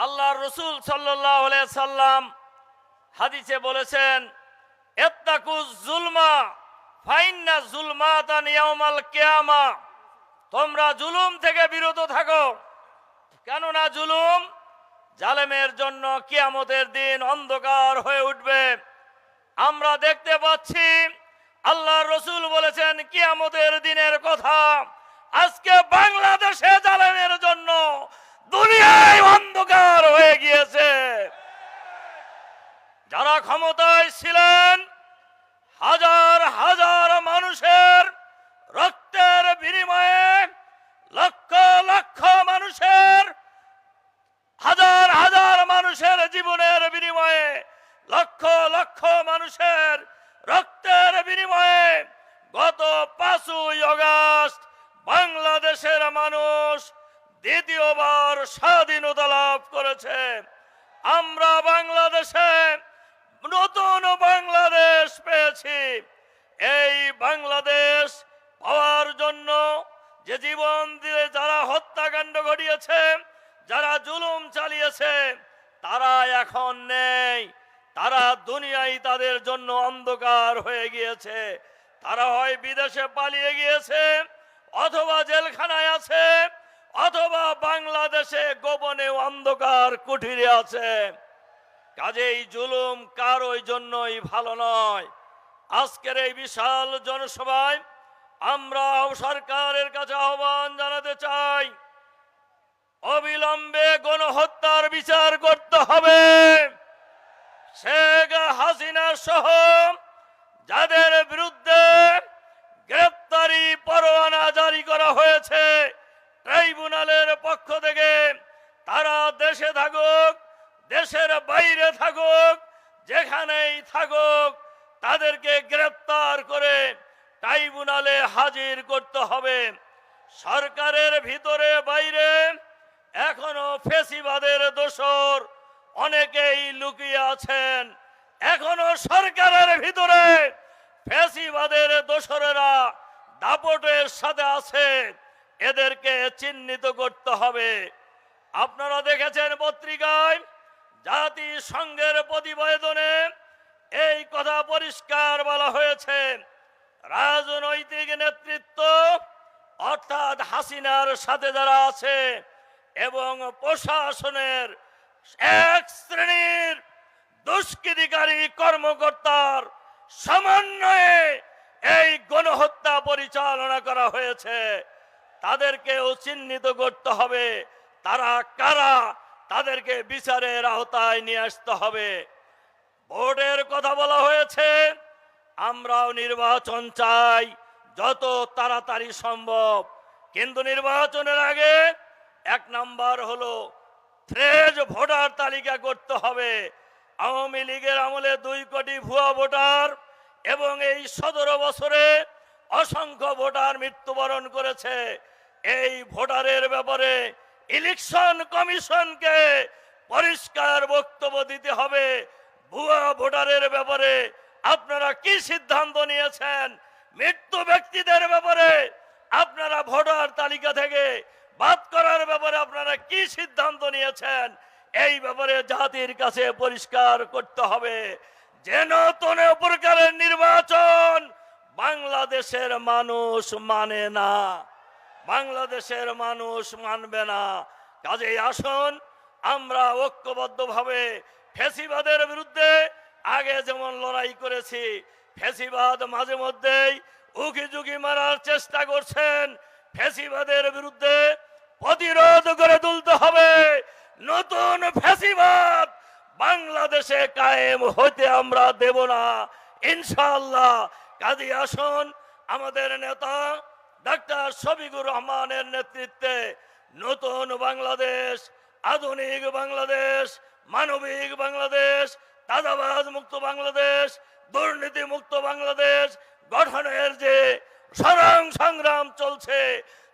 আল্লাহ রসুল সাল্লাল্লাহু আলাইহি সাল্লাম হাদিসে বলেছেন, ইত্তাকুজ জুলমা ফাইন্না জুলমাতান ইয়াউমাল কিয়ামা, তোমরা জুলুম থেকে বিরত থাকো, কেননা জুলুম জালেমের জন্য কিয়ামতের দিন অন্ধকার হয়ে উঠবে। আমরা দেখতে পাচ্ছি আল্লাহ রসুল বলেছেন কিয়ামতের দিনের কথা। আজকে বাংলাদেশে জালেমের জন্য দুনিয়ায় অন্ধকার হয়ে গিয়েছে। যারা ক্ষমতায় ছিলেন হাজার হাজার মানুষের রক্তের বিনিময়ে, লক্ষ লক্ষ মানুষের, হাজার হাজার মানুষের জীবনের বিনিময়ে, লক্ষ লক্ষ মানুষের রক্তের বিনিময়ে গত 5ই আগস্ট বাংলাদেশের মানুষ দ্বিতীয়বার স্বাধীনতা লাভ করেছে। আমরা বাংলাদেশে নতুন বাংলাদেশ পেয়েছি। এই বাংলাদেশ পাওয়ার জন্য যে জীবন দিয়ে যারা হত্যাকাণ্ড ঘটিয়েছে, যারা জুলুম চালিয়েছে, তারা এখন নেই। তারা দুনিয়ায় তাদের জন্য অন্ধকার হয়ে গিয়েছে। তারা হয় বিদেশে পালিয়ে গিয়েছে, অথবা জেলখানায় আছে, অথবা বাংলাদেশে গোপনে অন্ধকার কুঠিরে আছে। কাজেই জুলুম কারোর জন্যই ভালো নয়। আজকের এই বিশাল জনসভায় আমরা সরকারের কাছে আহ্বান জানাতে চাই, অবিলম্বে গণহত্যার বিচার করতে হবে। শেখ হাসিনা সহ যাদের বিরুদ্ধে গ্রেপ্তারি পরোয়ানা জারি করা হয়েছে ট্রাইব্যুনালের পক্ষ থেকে, তারা দেশে থাকুক, দেশের বাইরে থাকুক, যেখানেই থাকুক, তাদেরকে গ্রেপ্তার করে ট্রাইব্যুনালে হাজির করতে হবে। সরকারের ভিতরে বাইরে এখনো ফ্যাসিবাদের দোসর অনেকেই লুকিয়ে আছেন। এখনো সরকারের ভিতরে ফ্যাসিবাদের দোসরেরা দাপটের সাথে আছে। এদেরকে চিহ্নিত করতে হবে। আপনারা দেখেছেন পত্রিকায়, জাতিসংঘের প্রতিবেদনে এই কথা পরিষ্কার বলা হয়েছে, রাজনৈতিক নেতৃত্ব অর্থাৎ হাসিনার সাথে যারা আছে এবং প্রশাসনের এক শ্রেণীর দুষ্কৃতিকারী কর্মকর্তার সমন্বয়ে এই গণহত্যা পরিচালনা করা হয়েছে। তাদেরকেও চিহ্নিত করতে হবে, তারা কারা, তাদেরকে বিচারের আওতায় নিয়ে আসতে হবে। ভোটের কথা বলা হয়েছে, আমরাও নির্বাচন চাই যত তাড়াতাড়ি সম্ভব, কিন্তু নির্বাচনের আগে 1 নাম্বার হলো ফ্রেশ ভোটার তালিকা করতে হবে। আওয়ামী লীগের আমলে 2 কোটি ভুয়া ভোটার এবং এই 17 বছরে অসংখ্য ভোটার মৃত্যুবরণ করেছে। এই ভোটারের ব্যাপারে ইলেকশন কমিশনকে পরিষ্কার বক্তব্য দিতে হবে। ভুয়া ভোটারের ব্যাপারে আপনারা কি সিদ্ধান্ত নিয়েছেন? মৃত্যু ব্যক্তিদের ব্যাপারে আপনারা ভোটার তালিকা থেকে বাদ করার ব্যাপারে আপনারা কি সিদ্ধান্ত নিয়েছেন? এই ব্যাপারে জাতির কাছে পরিষ্কার করতে হবে। যেন কোনো প্রকারের নির্বাচন বাংলাদেশের মানুষ মানে না, বাংলাদেশের মানুষ মানবে না। কাজেই আসুন আমরা ঐক্যবদ্ধভাবে ফ্যাসিবাদের বিরুদ্ধে আগে যেমন লড়াই করেছি, ফ্যাসিবাদ মাঝে মধ্যেই উকি ঝুঁকি মারার চেষ্টা করছেন। ফ্যাসিবাদের বিরুদ্ধে প্রতিরোধ করে তুলতে হবে। নতুন ফ্যাসিবাদ বাংলাদেশে কায়েম হতে আমরা দেব না, ইনশাআল্লাহ। কাজী আসুন আমাদের নেতা ডাক্তার শফিকুর রহমানের নেতৃত্বে নতুন বাংলাদেশ, আধুনিক বাংলাদেশ, মানবিক বাংলাদেশ, চাঁদাবাজ মুক্ত বাংলাদেশ, দুর্নীতি মুক্ত বাংলাদেশ গঠনের যে সংগ্রাম চলছে,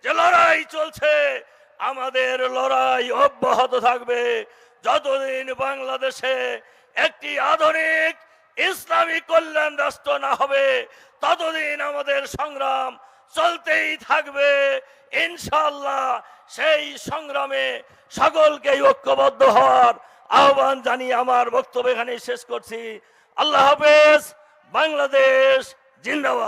যে লড়াই চলছে, আমাদের লড়াই অব্যাহত থাকবে। যতদিন বাংলাদেশে একটি আধুনিক ইসলামী কল্যাণ রাষ্ট্র না হবে, ততদিন আমাদের সংগ্রাম চলতেই থাকবে ইনশাআল্লাহ। সেই সংগ্রামে সকলকে ঐক্যবদ্ধ হওয়ার আহ্বান জানিয়ে আমার বক্তব্য এখানে শেষ করছি। আল্লাহ হাফেজ। বাংলাদেশ জিন্দাবাদ।